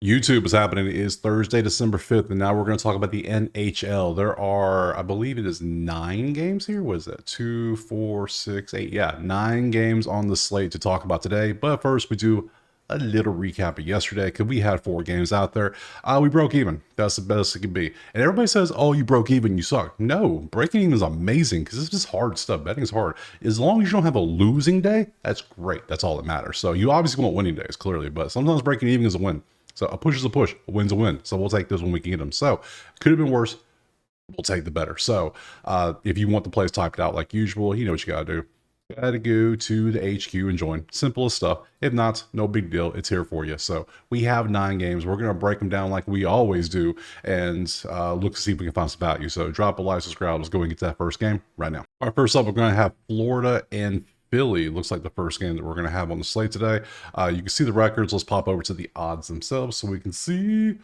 YouTube is happening. It is Thursday, December 5th, and now we're going to talk about the NHL. There are, I believe it is 9 games here. What is that? 2, 4, 6, 8. Yeah, 9 games on the slate to talk about today. But first, we do a little recap of yesterday because we had 4 games out there. We broke even. That's the best it can be. And everybody says, oh, you broke even, you suck. No, breaking even is amazing because it's just hard stuff. Betting is hard. As long as you don't have a losing day, that's great. That's all that matters. So you obviously want winning days, clearly, but sometimes breaking even is a win. So a push is a push, a win's a win. So we'll take this when we can get them. So could have been worse. We'll take the better. So if you want the plays typed out like usual, you know what you got to do. You got to go to the HQ and join. Simplest stuff. If not, no big deal. It's here for you. So we have 9 games. We're going to break them down like we always do and look to see if we can find some value. So drop a like, subscribe. Let's go and get to that first game right now. All right, first up, we're going to have Florida and Philly. Looks like the first game that we're going to have on the slate today. You can see the records. Let's pop over to the odds themselves so we can see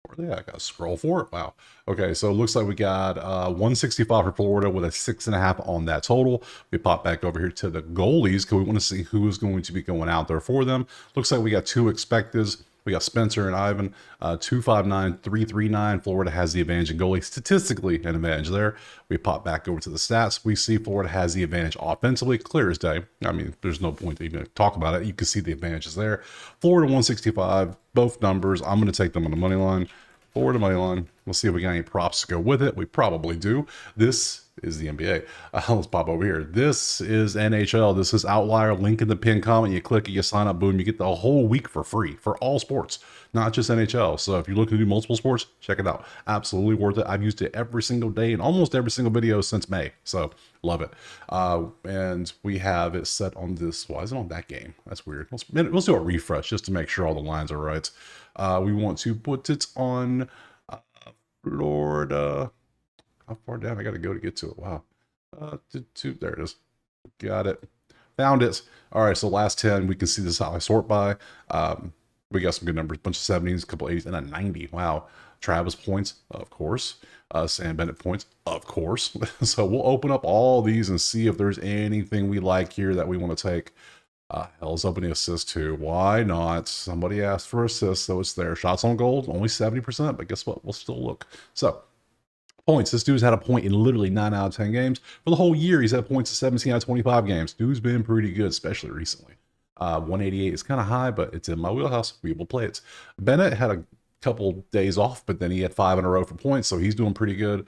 where they at. I got to scroll for it. Wow. Okay, so it looks like we got 165 for Florida with a 6.5 on that total. We pop back over here to the goalies because we want to see who is going to be going out there for them. Looks like we got 2 expecteds. We got Spencer and Ivan, 259, 339. Florida has the advantage in goalie. Statistically, an advantage there. We pop back over to the stats. We see Florida has the advantage offensively, clear as day. I mean, there's no point to even talk about it. You can see the advantages there. Florida 165, both numbers. I'm going to take them on the money line. Florida money line. We'll see if we got any props to go with it. We probably do. This is the NBA. Let's pop over here. This is NHL. This is Outlier. Link in the pinned comment. You click it, you sign up, boom, you get the whole week for free for all sports, not just NHL. So if you're looking to do multiple sports, check it out. Absolutely worth it. I've used it every single day in almost every single video since May. So love it. And we have it set on this. Why is it on that game? That's weird. Let's do a refresh just to make sure all the lines are right. We want to put it on Florida. How far down I got to go to get to it? Wow. There it is. Got it. Found it. All right, so last 10, we can see this how I sort by. We got some good numbers. Bunch of 70s, a couple 80s, and a 90. Wow. Travis points, of course. Sam Bennett points, of course. So we'll open up all these and see if there's anything we like here that we want to take. Hell's opening assist too. Why not? Somebody asked for assist, so it's there. Shots on goal, only 70%, but guess what? We'll still look. So points. This dude's had a point in literally 9 out of 10 games. For the whole year, he's had points in 17 out of 25 games. Dude's been pretty good, especially recently. 188 is kind of high, but it's in my wheelhouse. We will play it. Bennett had a couple days off, but then he had 5 in a row for points, so he's doing pretty good.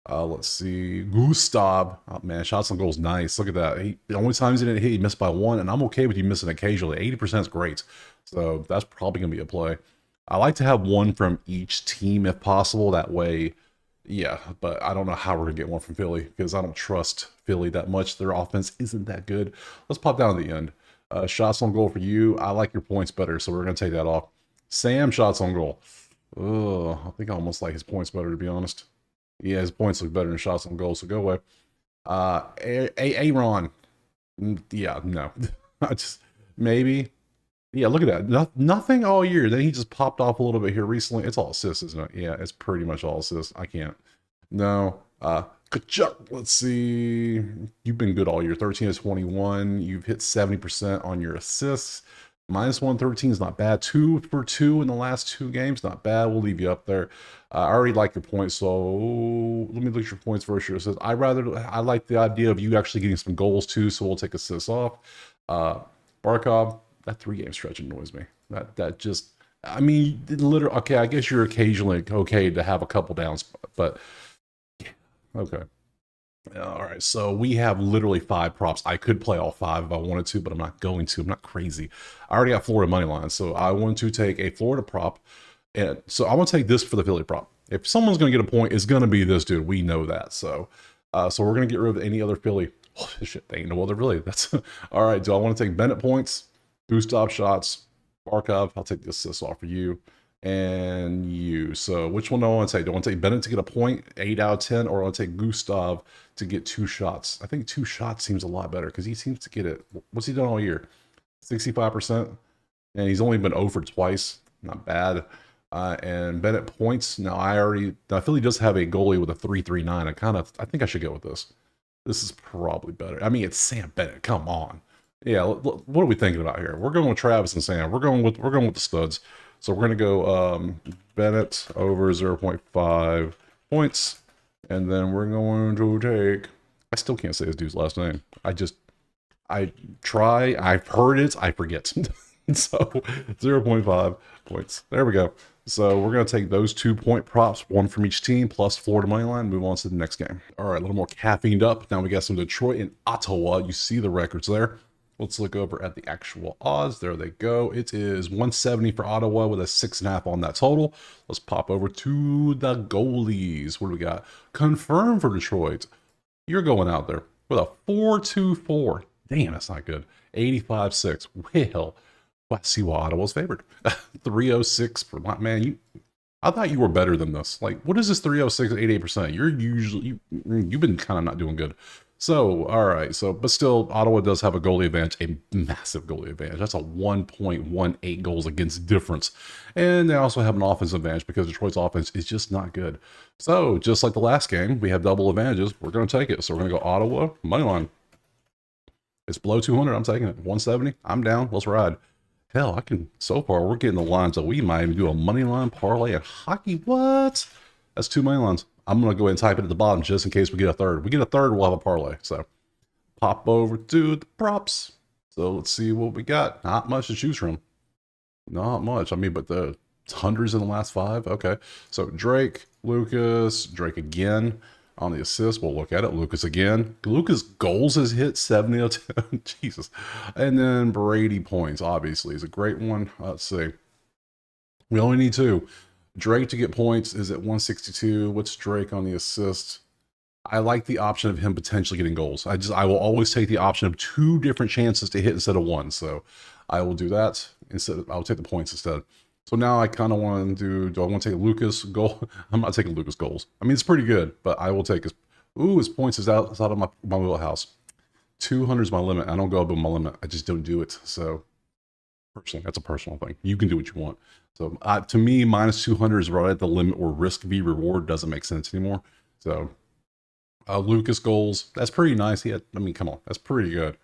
Let's see. Gustav. Oh, man, shots on goals, nice. Look at that. The only times he didn't hit, he missed by 1, and I'm okay with you missing occasionally. 80% is great. So that's probably going to be a play. I like to have 1 from each team if possible. That way, yeah, but I don't know how we're going to get 1 from Philly because I don't trust Philly that much. Their offense isn't that good. Let's pop down to the end. Shots on goal for you. I like your points better, so we're going to take that off. Sam, shots on goal. Oh, I think I almost like his points better, to be honest. Yeah, his points look better than shots on goal, so go away. Aaron. Yeah, no. I just, maybe. Yeah, look at that. Nothing all year. Then he just popped off a little bit here recently. It's all assists, isn't it? Yeah, it's pretty much all assists. I can't. No. Kachuk. Let's see. You've been good all year. 13 to 21. You've hit 70% on your assists. Minus 113 is not bad. 2 for 2 in the last 2 games. Not bad. We'll leave you up there. I already like your points, so let me look at your points versus your assists. I like the idea of you actually getting some goals too, so we'll take assists off. Barkov, that 3-game stretch annoys me. That just, I mean, literally, okay, I guess you're occasionally okay to have a couple downs, but okay. All right, so we have literally 5 props. I could play all 5 if I wanted to, but I'm not going to. I'm not crazy. I already got Florida money line, so I want to take a Florida prop. And so I want to take this for the Philly prop. If someone's going to get a point, it's going to be this dude. We know that. So we're going to get rid of any other Philly. Oh, shit, they ain't no other Philly. That's all right. Do I want to take Bennett points? Gustav shots? Barkov? I'll take the assists off for you. And you. So which one do I want to take? Do I want to take Bennett to get a point, 8 out of 10, or I want to take Gustav to get 2 shots? I think 2 shots seems a lot better because he seems to get it. What's he done all year? 65%. And he's only been over twice. Not bad. And Bennett points. Now Philly does have a goalie with a 3.39. I think I should go with this. This is probably better. I mean, it's Sam Bennett. Come on. Yeah, what are we thinking about here? We're going with Travis and Sam. We're going with the studs. So we're going to go Bennett over 0.5 points. And then we're going to take, I still can't say this dude's last name. I try, I've heard it, I forget. So 0.5 points. There we go. So we're going to take those 2-point props, one from each team, plus Florida money line, move on to the next game. All right, a little more caffeined up. Now we got some Detroit and Ottawa. You see the records there. Let's look over at the actual odds. There they go. It is 170 for Ottawa with a 6.5 on that total. Let's pop over to the goalies. What do we got? Confirmed for Detroit. You're going out there with a 4.24. Damn, that's not good. 85.6. Well, I see why Ottawa's favored. 3.06 for my man. I thought you were better than this. Like, what is this 3.06 at 88%? You're usually you've been kind of not doing good. So, all right. So, but still, Ottawa does have a goalie advantage, a massive goalie advantage. That's a 1.18 goals against difference. And they also have an offensive advantage because Detroit's offense is just not good. So, just like the last game, we have double advantages. We're going to take it. So, we're going to go Ottawa, money line. It's below 200. I'm taking it. 170. I'm down. Let's ride. Hell, so far, we're getting the lines that we might even do a money line parlay at hockey. What? That's 2 money lines. I'm going to go ahead and type it at the bottom just in case we get a third. If we get a third, we'll have a parlay. So pop over to the props. So let's see what we got. Not much to choose from. Not much. I mean, but the hundreds in the last 5. Okay. So Drake, Lucas, Drake again on the assist. We'll look at it. Lucas again. Lucas goals has hit 70 out of 10. Jesus. And then Brady points, obviously, is a great one. Let's see. We only need 2. Drake to get points is at 162. What's Drake on the assist? I like the option of him potentially getting goals. I will always take the option of 2 different chances to hit instead of 1. So I will do that instead. I'll take the points instead. So now I kind of want to do I want to take Lucas goal? I'm not taking Lucas goals. I mean, it's pretty good, but I will take his points is outside of my wheelhouse. 200 is my limit. I don't go above my limit. I just don't do it. So personally, that's a personal thing. You can do what you want. So to me, minus 200 is right at the limit where risk v reward doesn't make sense anymore. So Lucas goals, that's pretty nice. I mean, come on, that's pretty good.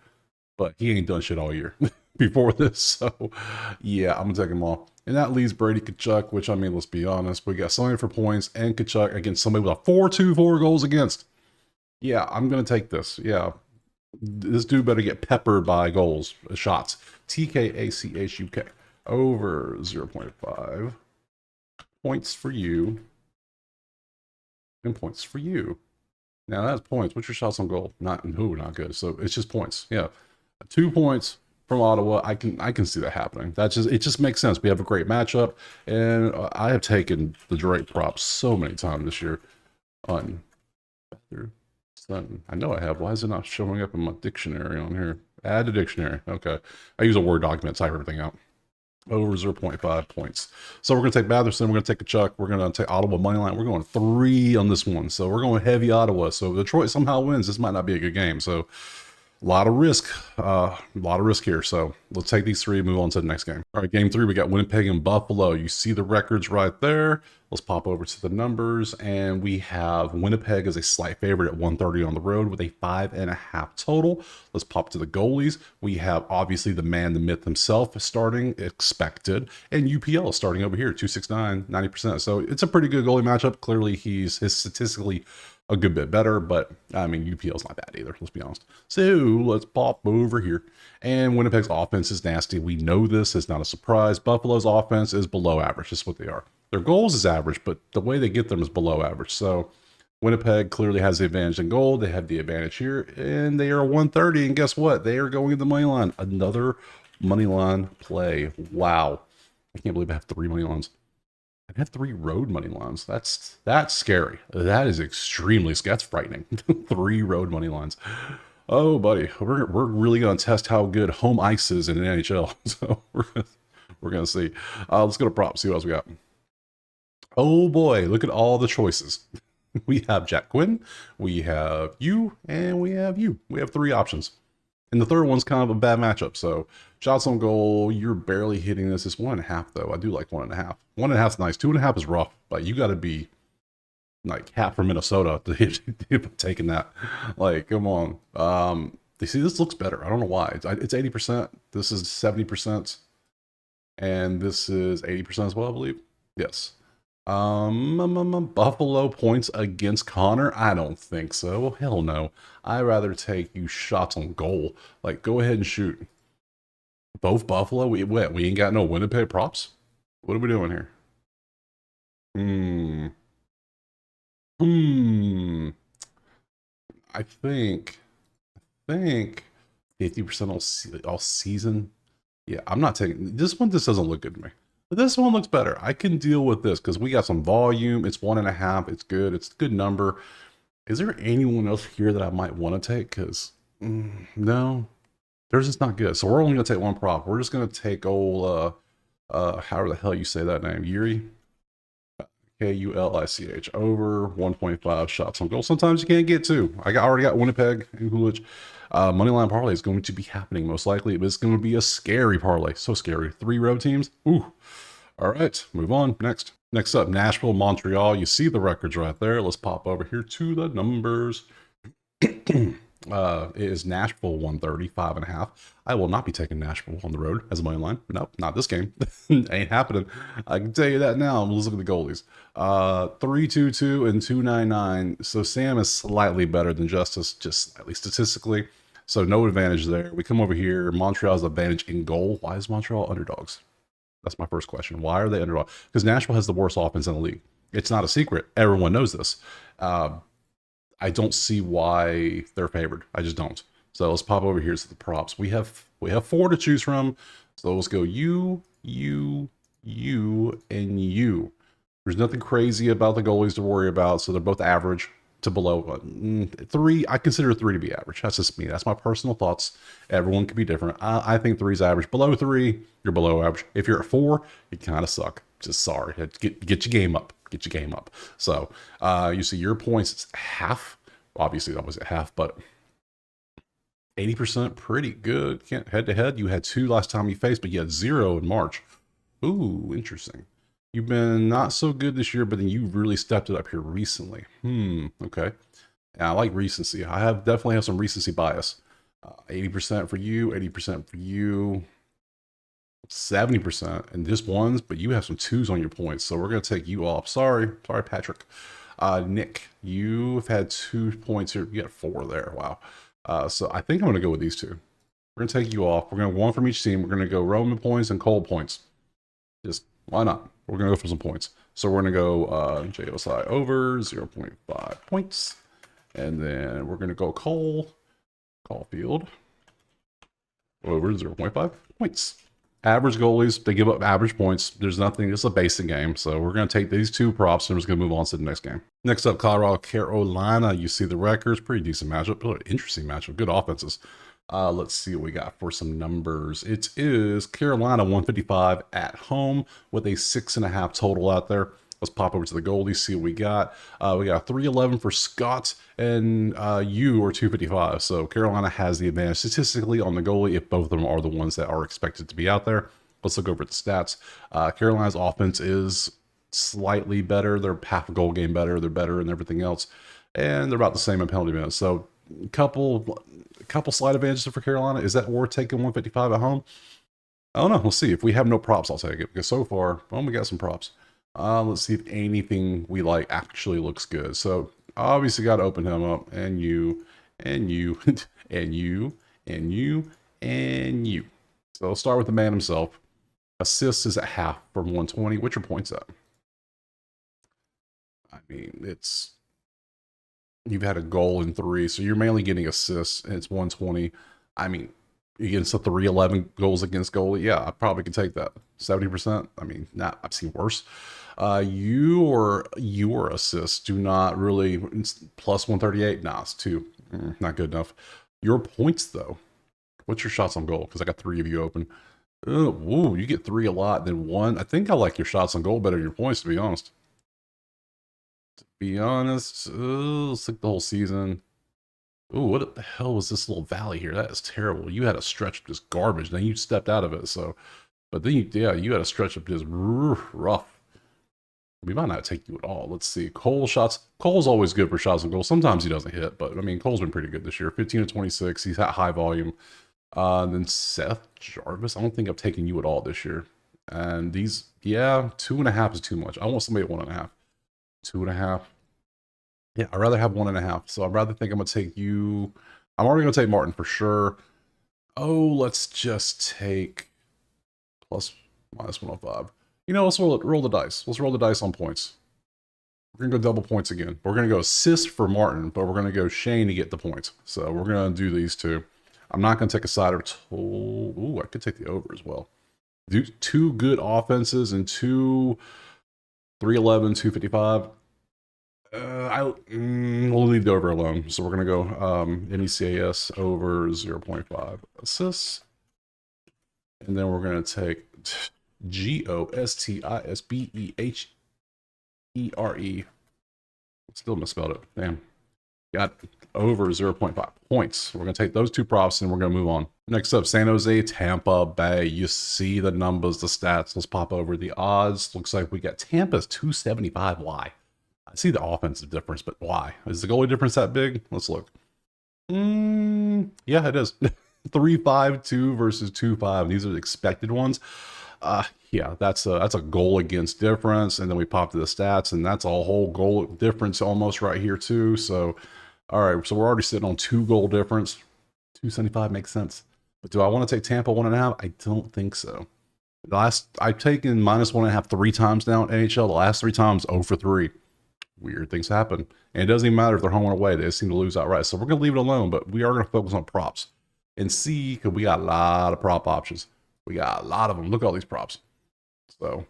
But he ain't done shit all year before this. So yeah, I'm gonna take him off. And that leaves Brady Tkachuk, which I mean, let's be honest, we got somebody for points and Tkachuk against somebody with a 4.24 goals against. Yeah, I'm gonna take this. Yeah, this dude better get peppered by goals, shots. TKACHUK over 0.5 points for you and points for you. Now that's points. What's your shots on goal? Not good. So it's just points. Yeah, 2 points from Ottawa. I can see that happening. It just makes sense. We have a great matchup, and I have taken the Drake props so many times this year. I know I have. Why is it not showing up in my dictionary on here? Add a dictionary. Okay. I use a Word document to type everything out. Over 0.5 points. So we're going to take Batherson. We're going to take Tkachuk. We're going to take Ottawa money line. We're going 3 on this one. So we're going heavy Ottawa. So if Detroit somehow wins, this might not be a good game. So a lot of risk. Here. So let's take these 3 and move on to the next game. All right, game 3, we got Winnipeg and Buffalo. You see the records right there. Let's pop over to the numbers, and we have Winnipeg as a slight favorite at 130 on the road with a 5.5 total. Let's pop to the goalies. We have obviously the man, the myth himself starting, expected, and UPL is starting over here, 269, 90%. So it's a pretty good goalie matchup. Clearly, he's statistically a good bit better, but I mean, UPL's not bad either, let's be honest. So let's pop over here. And Winnipeg's offense is nasty. We know this. It's not a surprise. Buffalo's offense is below average. That's what they are. Their goals is average, but the way they get them is below average. So Winnipeg clearly has the advantage in goal. They have the advantage here, and they are 130. And guess what? They are going in the money line. Another money line play. Wow. I can't believe I have 3 money lines. I have 3 road money lines. That's scary. That is extremely scary. That's frightening. 3 road money lines. Oh, buddy, we're really going to test how good home ice is in the NHL. So we're going to see. Let's go to props. See what else we got. Oh boy, look at all the choices. We have Jack Quinn, we have you, and we have you. We have 3 options. And the third one's kind of a bad matchup. So shots on goal, you're barely hitting this. It's 1.5 though. I do like 1.5. 1.5 is nice. 2.5 is rough, but you got to be like half from Minnesota to hit taking that. Like, come on. You see, this looks better. I don't know why. It's 80%. This is 70%. And this is 80% as well, I believe. Yes. Buffalo points against Connor? I don't think so. Hell no. I'd rather take you shots on goal. Like, go ahead and shoot. Both Buffalo? We ain't got no Winnipeg props? What are we doing here? I think 50% all season. Yeah, I'm not taking this one. This doesn't look good to me. But this one looks better. I can deal with this because we got some volume. It's 1.5. It's good. It's a good number. Is there anyone else here that I might want to take? Because no, theirs is not good. So we're only gonna take one prop. We're just gonna take old however the hell you say that name, Yuri. Kulich over 1.5 shots on goal. Sometimes you can't get two. Already got Winnipeg and Kulich. Moneyline parlay is going to be happening most likely, but it's going to be a scary parlay. So scary. 3 road teams. Ooh. All right, move on. Next up, Nashville, Montreal. You see the records right there. Let's pop over here to the numbers. It is Nashville 130, 5.5. I will not be taking Nashville on the road as a money line. Nope, not this game. Ain't happening. I can tell you that now. Let's look at the goalies. 322 and 299. So Sam is slightly better than Justice, just slightly statistically. So no advantage there. We come over here. Montreal's advantage in goal. Why is Montreal underdogs? That's my first question. Why are they underdogs? Because Nashville has the worst offense in the league. It's not a secret. Everyone knows this. I don't see why they're favored. I just don't. So let's pop over here to the props. We have 4 to choose from. So let's go you, and you. There's nothing crazy about the goalies to worry about. So they're both average to below 3. I consider 3 to be average. That's just me. That's my personal thoughts. Everyone can be different. I think 3 is average. Below 3, you're below average. If you're at 4, you kind of suck. Just sorry. Get your game up. Get your game up. So you see your points, it's half. Obviously that was at half, but 80%, pretty good. Can't head to head. You had 2 last time you faced, but you had 0 in March. Ooh, interesting. You've been not so good this year, but then you really stepped it up here recently. Okay. And I like recency. I definitely have some recency bias. 80% for you, 80% for you. 70% and just 1s, but you have some 2s on your points, so we're going to take you off. Sorry, Patrick. Nick, you've had 2 points here. You got 4 there. Wow. So I think I'm going to go with these 2. We're going to take you off. We're going to 1 from each team. We're going to go Roman points and Cole points. Just why not? We're going to go for some points. So we're going to go JOSI over 0.5 points, and then we're going to go Caulfield over 0.5 points. Average goalies, they give up average points. There's nothing, it's a basic game. So we're going to take these 2 props and we're just going to move on to the next game. Next up, Colorado, Carolina. You see the records, pretty decent matchup, really interesting matchup, good offenses. Let's see what we got for some numbers. It is Carolina 155 at home with a 6.5 total out there. Let's pop over to the goalies, see what we got. We got 311 for Scott, and you are 255. So Carolina has the advantage statistically on the goalie if both of them are the ones that are expected to be out there. Let's look over at the stats. Carolina's offense is slightly better. They're half a goal game better. They're better in everything else. And they're about the same in penalty minutes. So a couple slight advantages for Carolina. Is that worth taking 155 at home? I don't know. We'll see. If we have no props, I'll take it. Because so far, well, we got some props. Let's see if anything we like actually looks good. So obviously got to open him up, and you, and you, and you, and you, and you. So let's start with the man himself. Assists is at half from 120. What's your points at? I mean, you've had a goal in 3, so you're mainly getting assists, and it's 120. I mean, against the 311 goals against goalie, yeah, I probably could take that. 70%. I mean, I've seen worse. Your assists do not really plus 138. Nah, it's 2. Not good enough. Your points though. What's your shots on goal? Because I got 3 of you open. Ooh, you get 3 a lot, then 1. I think I like your shots on goal better than your points, to be honest. Let's take the whole season. Ooh, what the hell was this little valley here? That is terrible. You had a stretch of just garbage, then you stepped out of it. So, but then you had a stretch of just rough. We might not take you at all. Let's see. Cole shots. Cole's always good for shots on goal. Sometimes he doesn't hit, but I mean, Cole's been pretty good this year. 15 to 26. He's at high volume. Then Seth Jarvis. I don't think I've taken you at all this year. And these, yeah, 2.5 is too much. I want somebody at 1.5. 2.5. Yeah, I'd rather have 1.5. So I'd rather think I'm going to take you. I'm already going to take Martin for sure. Oh, let's just take plus minus 105. You know, let's roll the dice. Let's roll the dice on points. We're going to go double points again. We're going to go assist for Martin, but we're going to go Shane to get the points. So we're going to do these two. I'm not going to take a side or total. Ooh, I could take the over as well. Do two good offenses and two 311, 255. We'll leave the over alone. So we're going to go NECAS over 0.5 assists. And then we're going to take GOSTISBEHERE. Still misspelled it. Damn. Got over 0.5 points. We're going to take those two props and we're going to move on. Next up, San Jose, Tampa Bay. You see the numbers, the stats. Let's pop over the odds. Looks like we got Tampa's 275. Why? I see the offensive difference, but why? Is the goalie difference that big? Let's look. Yeah, it is. 3.52 versus 2.5. These are the expected ones. Yeah, that's a goal against difference, and then we pop to the stats, and that's a whole goal difference almost right here too. So, all right, so we're already sitting on 2 goal difference. 275 makes sense, but do I want to take Tampa 1.5? I don't think so. I've taken minus 1.5 3 times now in NHL. The last 3 times 0 for 3. Weird things happen, and it doesn't even matter if they're home or away. They just seem to lose outright. So we're gonna leave it alone, but we are gonna focus on props and see, because we got a lot of prop options. We got a lot of them. Look at all these props. So,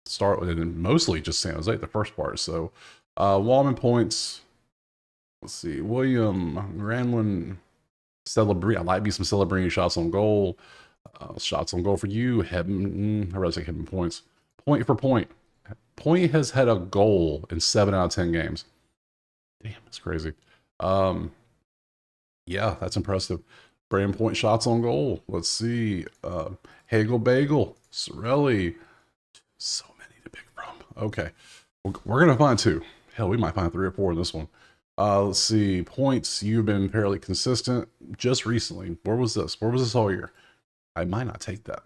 start with it, and mostly just San Jose, the first part. So, Wallman points. Let's see, William Granlund, Celebrini. I like me some Celebrini shots on goal. Shots on goal for you. I'd rather say Hedman points. Point for point. Point has had a goal in 7 out of 10 games. Damn, that's crazy. Yeah, that's impressive. Brand point shots on goal. Let's see. Hagel Bagel, Sorelli. So many to pick from. Okay. We're going to find 2. Hell, we might find 3 or 4 in this one. Let's see. Points, you've been fairly consistent just recently. Where was this? Where was this all year? I might not take that.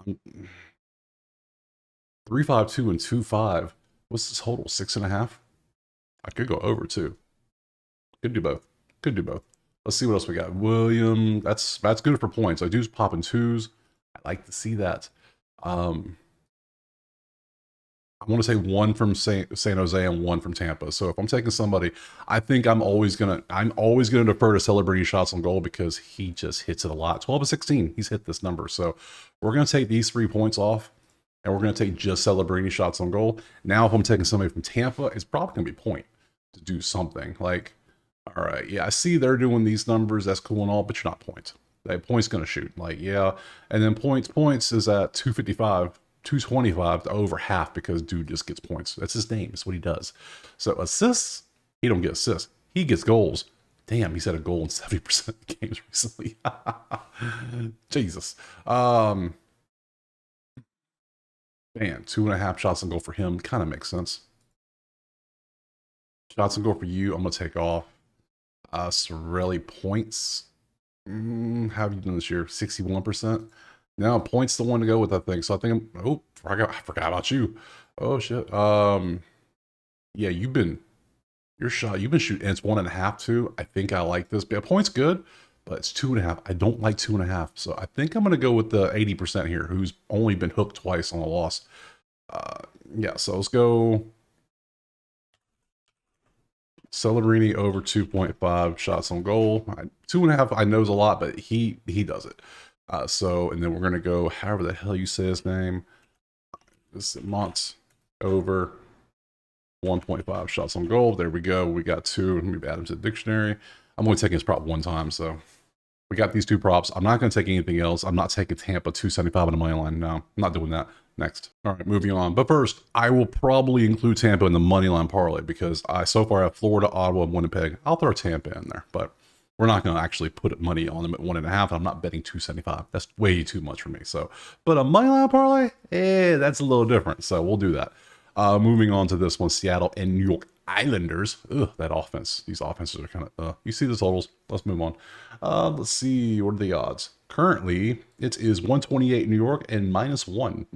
3.52 and 2.5. What's the total? 6.5? I could go over too. Could do both. Could do both. Let's see what else we got. William, that's good for points. I do pop in 2s. I like to see that. I want to say 1 from San Jose and 1 from Tampa. So if I'm taking somebody, I think I'm always gonna defer to Celebrini shots on goal because he just hits it a lot. 12 of 16, he's hit this number. So we're gonna take these 3 points off, and we're gonna take just Celebrini shots on goal. Now, if I'm taking somebody from Tampa, it's probably gonna be point to do something like. All right, yeah, I see they're doing these numbers. That's cool and all, but you're not point. That point's gonna shoot, like, yeah. And then points is at 255, 225 to over half because dude just gets points. That's his name. That's what he does. So assists, he don't get assists. He gets goals. Damn, he's had a goal in 70% of the games recently. Jesus. Man, 2.5 shots on goal for him kind of makes sense. Shots on goal for you, I'm gonna take off. Sorelli points. How have you done this year? 61%. Now points the one to go with, I think. So I think I forgot about you. Oh shit. Yeah, you've been shooting. It's 1.5 too. I think I like this. But points good, but it's 2.5. I don't like 2.5. So I think I'm gonna go with the 80% here, who's only been hooked twice on a loss. Yeah, so let's go. Celebrini over 2.5 shots on goal. 2.5 I know is a lot, but he does it. So, and then we're going to go, however the hell you say his name. This is Monts over 1.5 shots on goal. There we go. We got 2. Let me add them to the dictionary. I'm only taking his prop 1 time, so we got these 2 props. I'm not going to take anything else. I'm not taking Tampa 275 on the money line. No, I'm not doing that. Next. All right, moving on. But first, I will probably include Tampa in the money line parlay because I so far have Florida, Ottawa, and Winnipeg. I'll throw Tampa in there, but we're not going to actually put money on them at 1.5. I'm not betting 275. That's way too much for me. So, but a money line parlay, that's a little different. So we'll do that. Moving on to this one, Seattle and New York Islanders. Ugh, that offense. These offenses are kind of. You see the totals. Let's move on. Let's see. What are the odds? Currently, it is 128 New York and -1.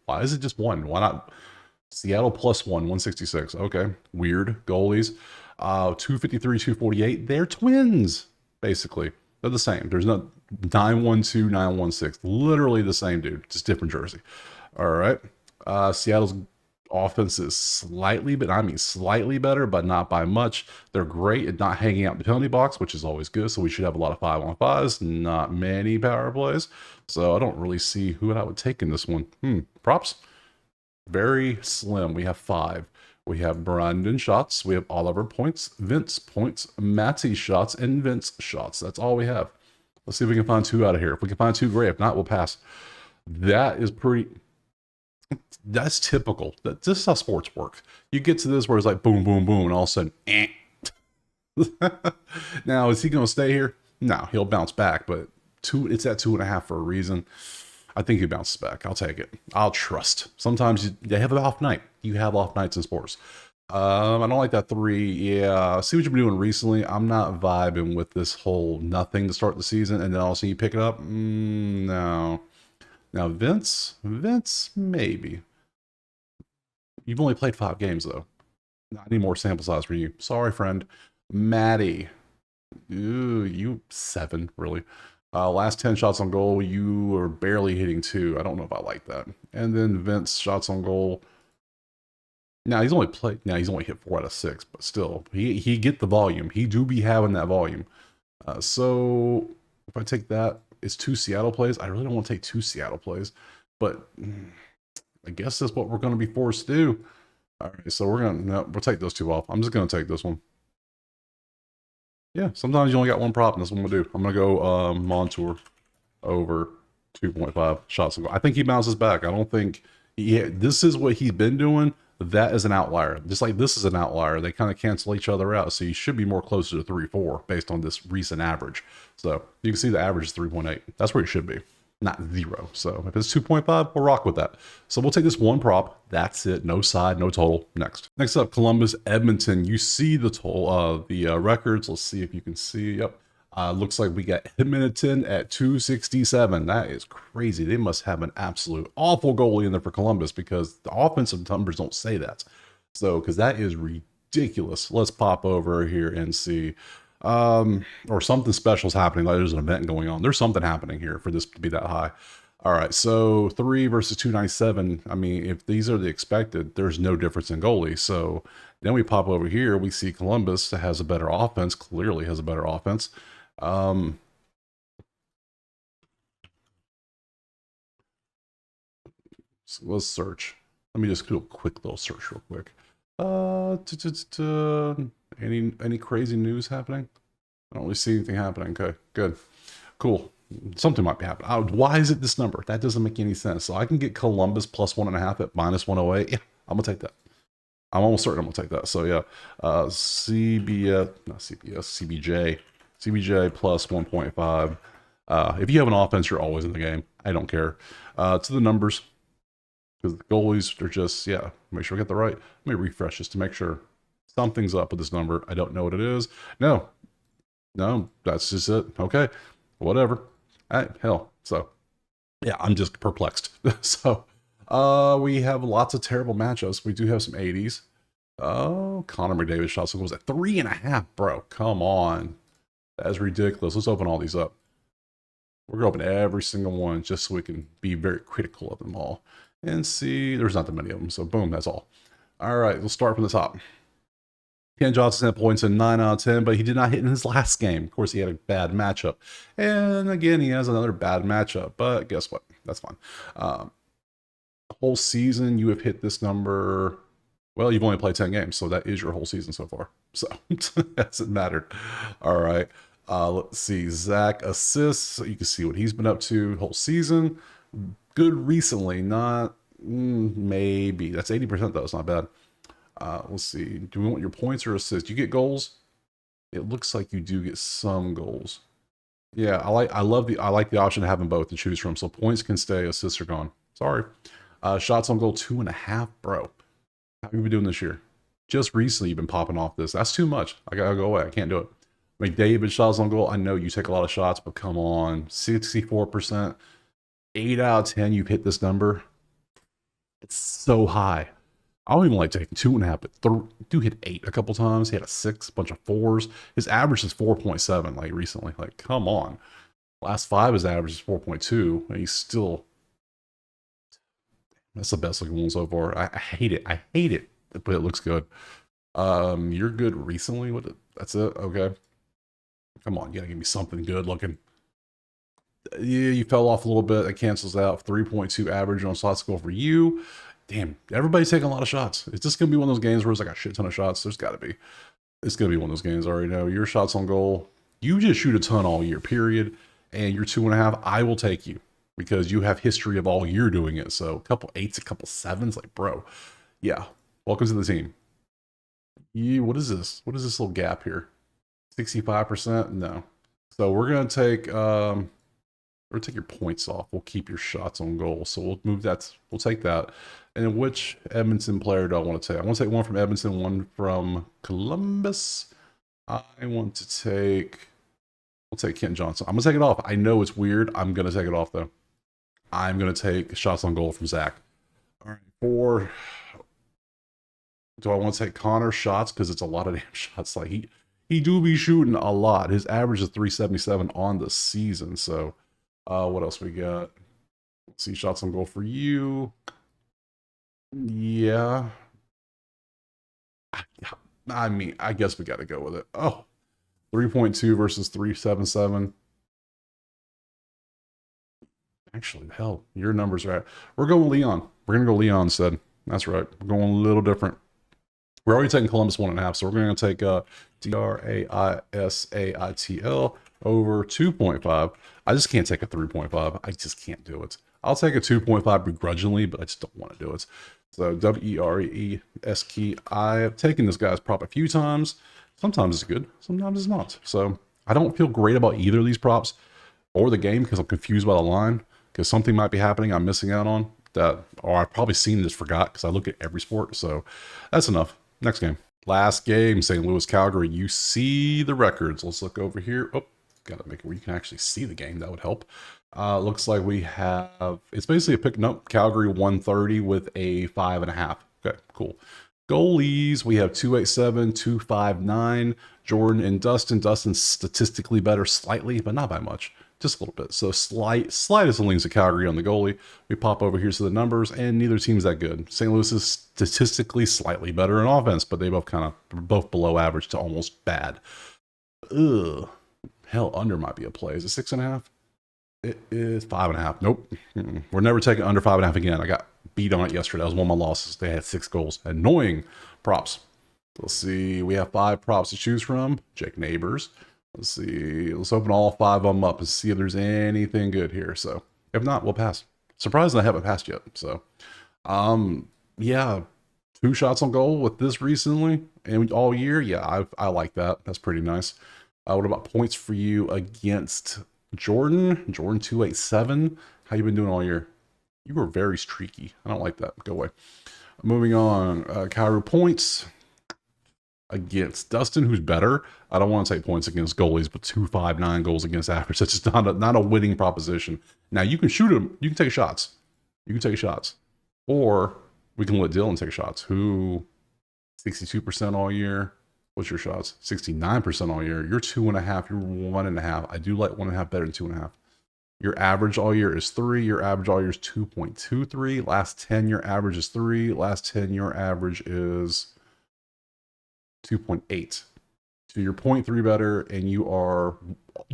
Why is it just one? Why not Seattle +1, 166? Okay, weird. Goalies, 253, 248. They're twins, basically. They're the same. There's no 912, 916. Literally the same dude, just different jersey. All right. Seattle's offense is slightly, but I mean slightly better, but not by much. They're great at not hanging out in the penalty box, which is always good. So we should have a lot of 5-on-5s, not many power plays. So I don't really see who I would take in this one. Props? Very slim. We have 5. We have Brandon shots. We have Oliver points, Vince points, Matty shots, and Vince shots. That's all we have. Let's see if we can find 2 out of here. If we can find 2, great. If not, we'll pass. That is pretty... That's typical. This is how sports work. You get to this where it's like boom, boom, boom, and all of a sudden, Now, is he going to stay here? No, he'll bounce back, but it's at 2.5 for a reason. I think he bounces back. I'll take it. I'll trust. Sometimes they have an off night. You have off nights in sports. I don't like that 3. Yeah, see what you've been doing recently. I'm not vibing with this whole nothing to start the season, and then all of a sudden you pick it up. No. Now, Vince, maybe. You've only played 5 games, though. Not any more sample size for you. Sorry, friend. Maddie. Ooh, you 7, really. Last 10 shots on goal, you are barely hitting 2. I don't know if I like that. And then Vince, shots on goal. Now, he's only hit 4 out of 6, but still, he get the volume. He do be having that volume. So, if I take that, it's 2 Seattle plays. I really don't want to take 2 Seattle plays, but I guess that's what we're going to be forced to do. All right, so we'll take those 2 off. I'm just going to take this one. Yeah, sometimes you only got one prop, and that's what I'm going to do. I'm going to go Montour over 2.5 shots on goal. I think he bounces back. I don't think... this is what he's been doing. That is an outlier. Just like this is an outlier. They kind of cancel each other out. So you should be more closer to 3.4 based on this recent average. So you can see the average is 3.8. That's where it should be, not 0. So if it's 2.5, we'll rock with that. So we'll take this one prop. That's it. No side, no total. Next up, Columbus, Edmonton. You see the total, the records. Let's see if you can see. Yep. Looks like we got Edmonton at 267. That is crazy. They must have an absolute awful goalie in there for Columbus, because the offensive numbers don't say that. So, because that is ridiculous. Let's pop over here and see. Or something special is happening. Like there's an event going on. There's something happening here for this to be that high. All right, so 3 versus 297. I mean, if these are the expected, there's no difference in goalie. So then we pop over here. We see Columbus has a better offense. Clearly has a better offense. So let's search. Let me just do a quick little search real quick. Any crazy news happening? I don't really see anything happening. Okay, good, cool. Something might be happening. Why is it this number? That doesn't make any sense. So I can get Columbus +1.5 at -108. Yeah, I'm gonna take that. I'm almost certain I'm gonna take that. So yeah, CBJ +1.5. If you have an offense, you're always in the game. I don't care. To the numbers, because the goalies are just, yeah, make sure I get the right. Let me refresh this to make sure something's up with this number. I don't know what it is. No, that's just it. Okay, whatever. Hell, so yeah, I'm just perplexed. So we have lots of terrible matchups. We do have some 80s. Oh, Connor McDavid shots was at 3.5, bro. Come on. That is ridiculous. Let's open all these up. We're going to open every single one just so we can be very critical of them all. And see, there's not that many of them. So boom, that's all. All right, we'll start from the top. Ken Johnson had points in 9 out of 10, but he did not hit in his last game. Of course, he had a bad matchup. And again, he has another bad matchup. But guess what? That's fine. Whole season, you have hit this number. Well, you've only played 10 games, so that is your whole season so far. So it hasn't mattered. All right. Let's see. Zach assists. You can see what he's been up to whole season. Good recently, not maybe. That's 80% though. It's not bad. Let's see. Do we want your points or assists? You get goals? It looks like you do get some goals. Yeah, I like the option of having both to choose from. So points can stay, assists are gone. Sorry. Shots on goal 2.5, bro. How have you been doing this year? Just recently you've been popping off this. That's too much. I gotta go away. I can't do it. McDavid shots on goal. I know you take a lot of shots, but come on, 64%, 8 out of 10. You've hit this number. It's so high. I don't even like taking 2.5, but do hit 8 a couple times. He had a 6, bunch of 4s. His average is 4.7. Like recently, like come on. Last 5, his average is 4.2, and he's still. That's the best looking one so far. I hate it. I hate it, but it looks good. You're good recently. That's it. Okay. Come on, you gotta give me something good looking. Yeah, you fell off a little bit. It cancels out. 3.2 average on shots goal for you. Damn, everybody's taking a lot of shots. It's just gonna be one of those games where it's like a shit ton of shots. There's gotta be. It's gonna be one of those games. I already know your shots on goal. You just shoot a ton all year, period. And you're 2.5. I will take you because you have history of all year doing it. So a couple 8s, a couple 7s, like bro. Yeah. Welcome to the team. What is this? What is this little gap here? 65%? No. So we're gonna take we'll take your points off. We'll keep your shots on goal. So we'll move that. We'll take that. And then which Edmonton player do I want to take? I want to take one from Edmonton, one from Columbus. I want to take. We'll take Kent Johnson. I'm gonna take it off. I know it's weird. I'm gonna take it off though. I'm gonna take shots on goal from Zach. All right. Do I want to take Connor shots because it's a lot of damn shots? Like he do be shooting a lot. His average is 377 on the season. So what else we got? Let's see, shots on goal for you. Yeah. I mean, I guess we got to go with it. Oh, 3.2 versus 377. Actually, hell, your numbers are right. We're going Leon. We're going to go Leon instead. That's right. We're going a little different. We're already taking Columbus 1.5, so we're going to take Draisaitel over 2.5. I just can't take a 3.5. I just can't do it. I'll take a 2.5 begrudgingly, but I just don't want to do it. So Wereski. I've taken this guy's prop a few times. Sometimes it's good, sometimes it's not. So I don't feel great about either of these props or the game because I'm confused by the line because something might be happening I'm missing out on that, or I've probably seen this, forgot because I look at every sport. So that's enough. Next game. Last game, St. Louis, Calgary. You see the records. Let's look over here. Oh, got to make it where you can actually see the game. That would help. Looks like we have, it's basically a pick. Nope, Calgary 130 with a 5.5. Okay, cool. Goalies, we have 287, 259. Jordan and Dustin. Dustin's statistically better slightly, but not by much. Just a little bit. So slightest leans to Calgary on the goalie. We pop over here to the numbers, and neither team's that good. St. Louis is statistically slightly better in offense, but they both below average to almost bad. Ugh. Hell, under might be a play. Is it 6.5? It is 5.5. Nope. We're never taking under 5.5 again. I got beat on it yesterday. That was one of my losses. They had 6 goals. Annoying props. Let's see. We have 5 props to choose from. Jake Neighbors. Let's see. Let's open all 5 of them up and see if there's anything good here. So if not, we'll pass. Surprisingly, I haven't passed yet. So, yeah, 2 shots on goal with this recently and all year. Yeah, I like that. That's pretty nice. What about points for you against Jordan? Jordan 287. How you been doing all year? You were very streaky. I don't like that. Go away. Moving on. Kyrie points against Dustin, who's better. I don't want to take points against goalies, but 259 goals against average. That's just not a winning proposition. Now you can shoot him. You can take shots. You can take shots, or we can let Dylan take shots. Who 62% all year. What's your shots? 69% all year. You're 2.5. You're 1.5. I do like 1.5 better than 2.5. Your average all year is 3. Your average all year is 2.23. Last 10, your average is 3. Last 10, your average is 2.8. So you're 0.3 better, and you are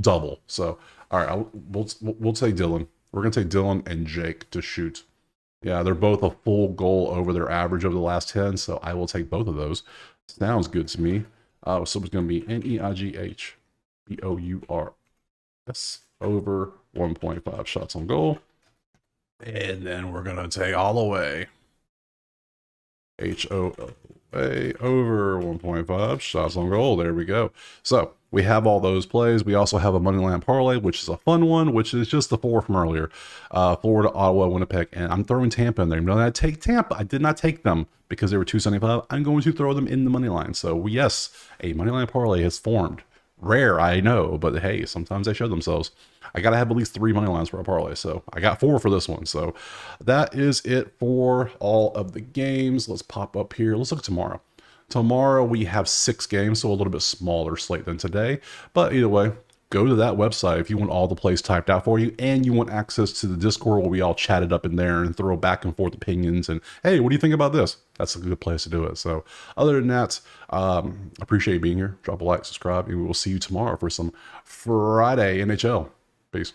double. So, all right, we'll take Dylan. We're gonna take Dylan and Jake to shoot. Yeah, they're both a full goal over their average over the last 10. So I will take both of those. Sounds good to me. So it's going to be NEIGHBOURS over 1.5 shots on goal. And then we're going to take all the way HOA over 1.5 shots on goal. There we go. So we have all those plays. We also have a moneyline parlay, which is a fun one, which is just the 4 from earlier. Florida, Ottawa, Winnipeg, and I'm throwing Tampa in there. You know, I take Tampa. I did not take them because they were 275. I'm going to throw them in the moneyline. So yes, a moneyline parlay has formed Rare, I know, but hey, sometimes they show themselves. I gotta have at least 3 money lines for a parlay, so I got 4 for this one. So that is it for all of the games. Let's pop up here. Let's look at tomorrow. Tomorrow we have 6 games, so a little bit smaller slate than today. But either way, go to that website if you want all the plays typed out for you, and you want access to the Discord where we all chatted up in there and throw back and forth opinions. And hey, what do you think about this? That's a good place to do it. So other than that, appreciate you being here. Drop a like, subscribe, and we will see you tomorrow for some Friday NHL. Peace.